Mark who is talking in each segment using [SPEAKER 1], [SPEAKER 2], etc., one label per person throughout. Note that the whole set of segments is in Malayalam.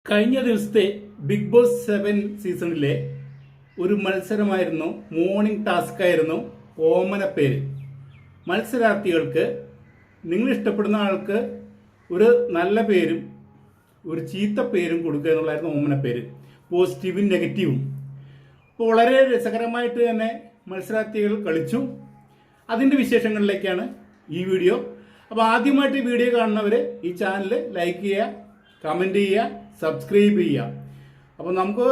[SPEAKER 1] കഴിഞ്ഞ ദിവസത്തെ ബിഗ് ബോസ് 7 സീസണിലെ ഒരു മത്സരമായിരുന്നു, മോർണിംഗ് ടാസ്ക് ആയിരുന്നു ഓമന പേര്. മത്സരാർത്ഥികൾക്ക് നിങ്ങൾ ഇഷ്ടപ്പെടുന്ന ആൾക്ക് ഒരു നല്ല പേരും ഒരു ചീത്ത പേരും കൊടുക്കുക എന്നുള്ളതായിരുന്നു ഓമന പേര്, പോസിറ്റീവും നെഗറ്റീവും. അപ്പോൾ വളരെ രസകരമായിട്ട് തന്നെ മത്സരാർത്ഥികൾ കളിച്ചു. അതിൻ്റെ വിശേഷങ്ങളിലേക്കാണ് ഈ വീഡിയോ. അപ്പോൾ ആദ്യമായിട്ട് ഈ വീഡിയോ കാണുന്നവർ ഈ ചാനൽ ലൈക്ക് ചെയ്യുക, കമൻറ്റ് ചെയ്യുക, സബ്സ്ക്രൈബ് ചെയ്യുക. അപ്പോൾ നമുക്ക്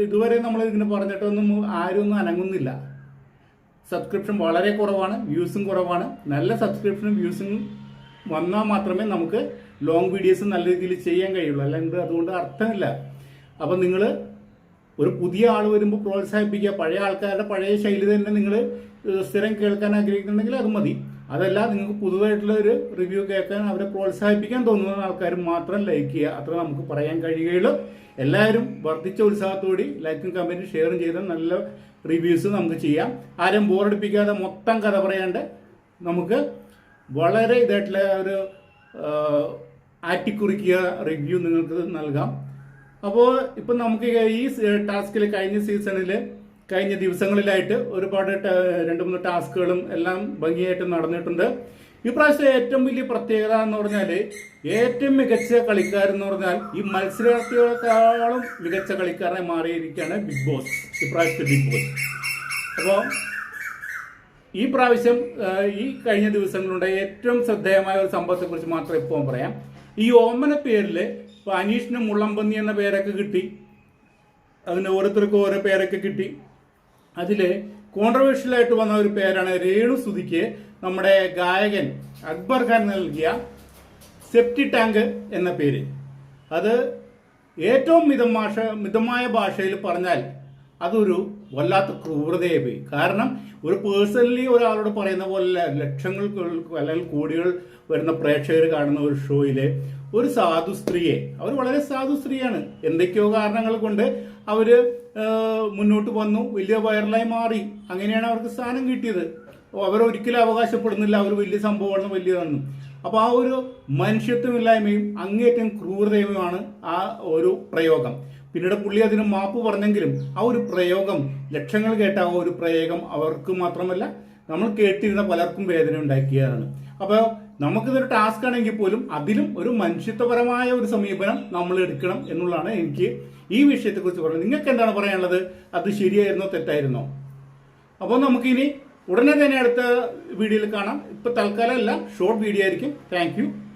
[SPEAKER 1] ഇതുവരെ നമ്മൾ ഇങ്ങനെ പറഞ്ഞിട്ടൊന്നും ആരും അനങ്ങുന്നില്ല. സബ്സ്ക്രിപ്ഷൻ വളരെ കുറവാണ്, വ്യൂസും കുറവാണ്. നല്ല സബ്സ്ക്രിപ്ഷനും വ്യൂസും വന്നാൽ മാത്രമേ നമുക്ക് ലോങ് വീഡിയോസ് നല്ല രീതിയിൽ ചെയ്യാൻ കഴിയുള്ളൂ, അല്ലെങ്കിൽ അതുകൊണ്ട് അർത്ഥമില്ല. അപ്പോൾ നിങ്ങൾ ഒരു പുതിയ ആൾ വരുമ്പോൾ പ്രോത്സാഹിപ്പിക്കുക. പഴയ ആൾക്കാരുടെ പഴയ ശൈലി തന്നെ നിങ്ങൾ സ്ഥിരം കേൾക്കാൻ ആഗ്രഹിക്കുന്നുണ്ടെങ്കിൽ അത് മതി. അതല്ല, നിങ്ങൾക്ക് പുതുതായിട്ടുള്ള ഒരു റിവ്യൂ കേൾക്കാൻ അവരെ പ്രോത്സാഹിപ്പിക്കാൻ തോന്നുന്ന ആൾക്കാർ മാത്രം ലൈക്ക് ചെയ്യുക. അത്ര നമുക്ക് പറയാൻ കഴിയുകയുള്ളൂ. എല്ലാവരും വർദ്ധിച്ച ഉത്സാഹത്തോടെ ലൈക്കും കമൻറ്റും ഷെയറും ചെയ്ത് നല്ല റിവ്യൂസ് നമുക്ക് ചെയ്യാം. ആരും ബോറടിപ്പിക്കാതെ മൊത്തം കഥ പറയാണ്ട് നമുക്ക് വളരെ ഇതായിട്ടുള്ള ഒരു ആറ്റിക്കുറിക്കുക റിവ്യൂ നിങ്ങൾക്ക് നൽകാം. അപ്പോൾ ഇപ്പം നമുക്ക് ഈ ടാസ്കിൽ കഴിഞ്ഞ സീസണിൽ കഴിഞ്ഞ ദിവസങ്ങളിലായിട്ട് ഒരുപാട് 2-3 ടാസ്കുകളും എല്ലാം ഭംഗിയായിട്ട് നടന്നിട്ടുണ്ട്. ഈ പ്രാവശ്യം ഏറ്റവും വലിയ പ്രത്യേകത എന്ന് പറഞ്ഞാൽ, ഏറ്റവും മികച്ച കളിക്കാരെന്ന് പറഞ്ഞാൽ ഈ മത്സരാർത്ഥികളെക്കാളും മികച്ച കളിക്കാരനെ മാറിയിരിക്കുകയാണ് ബിഗ് ബോസ്, ഇപ്രാവശ്യത്തെ ബിഗ് ബോസ്. അപ്പോൾ ഈ പ്രാവശ്യം ഈ കഴിഞ്ഞ ദിവസങ്ങളുണ്ടായ ഏറ്റവും ശ്രദ്ധേയമായ ഒരു സംഭവത്തെക്കുറിച്ച് മാത്രം ഇപ്പോൾ പറയാം. ഈ ഓമന പേരിൽ ഇപ്പോൾ അനീഷിന് മുള്ളംപന്നി എന്ന പേരൊക്കെ കിട്ടി, അതിന് ഓരോരുത്തർക്കും ഓരോ പേരൊക്കെ കിട്ടി. അതിൽ കോൺട്രവേഴ്ഷ്യലായിട്ട് വന്ന ഒരു പേരാണ് രേണു സുധിക്ക് നമ്മുടെ ഗായകൻ അക്ബർ ഖാൻ നൽകിയ സെപ്റ്റി ടാങ്ക് എന്ന പേര്. അത് ഏറ്റവും മിതമായ ഭാഷയിൽ പറഞ്ഞാൽ അതൊരു വല്ലാത്ത ക്രൂരതയെ പോയി. കാരണം ഒരു പേഴ്സണലി ഒരാളോട് പറയുന്ന പോലെ ലക്ഷങ്ങൾ അല്ലെങ്കിൽ കോടികൾ വരുന്ന പ്രേക്ഷകർ കാണുന്ന ഒരു ഷോയിലെ ഒരു സാധു സ്ത്രീയെ, അവർ വളരെ സാധു സ്ത്രീയാണ്, എന്തൊക്കെയോ കാരണങ്ങൾ കൊണ്ട് അവര് മുന്നോട്ട് വന്നു, വലിയ വൈറലായി മാറി. അങ്ങനെയാണ് അവർക്ക് സ്ഥാനം കിട്ടിയത്. അവരൊരിക്കലും അവകാശപ്പെടുന്നില്ല അവർ വലിയ സംഭവമാണ്, വലിയതാണെന്നും. അപ്പോൾ ആ ഒരു മനുഷ്യത്വമില്ലായ്മയും അങ്ങേറ്റം ക്രൂരതയുമാണ് ആ ഒരു പ്രയോഗം. പിന്നീട് പുള്ളി അതിന് മാപ്പ് പറഞ്ഞെങ്കിലും ആ ഒരു പ്രയോഗം, ലക്ഷങ്ങൾ കേട്ട ആ ഒരു പ്രയോഗം അവർക്ക് മാത്രമല്ല നമ്മൾ കേട്ടിരുന്ന പലർക്കും വേദന ഉണ്ടാക്കിയതാണ്. അപ്പോൾ നമുക്കിതൊരു ടാസ്ക് ആണെങ്കിൽ പോലും അതിലും ഒരു മനുഷ്യത്വപരമായ ഒരു സമീപനം നമ്മൾ എടുക്കണം എന്നുള്ളതാണ് എനിക്ക് ഈ വിഷയത്തെക്കുറിച്ച് പറയുന്നത്. നിങ്ങൾക്ക് എന്താണ് പറയാനുള്ളത്? അത് ശരിയായിരുന്നോ തെറ്റായിരുന്നോ? അപ്പോൾ നമുക്കിനി ഉടനെ തന്നെ അടുത്ത വീഡിയോയിൽ കാണാം. ഇപ്പൊ തൽക്കാലം എല്ലാം ഷോർട്ട് വീഡിയോ ആയിരിക്കും. Thank you.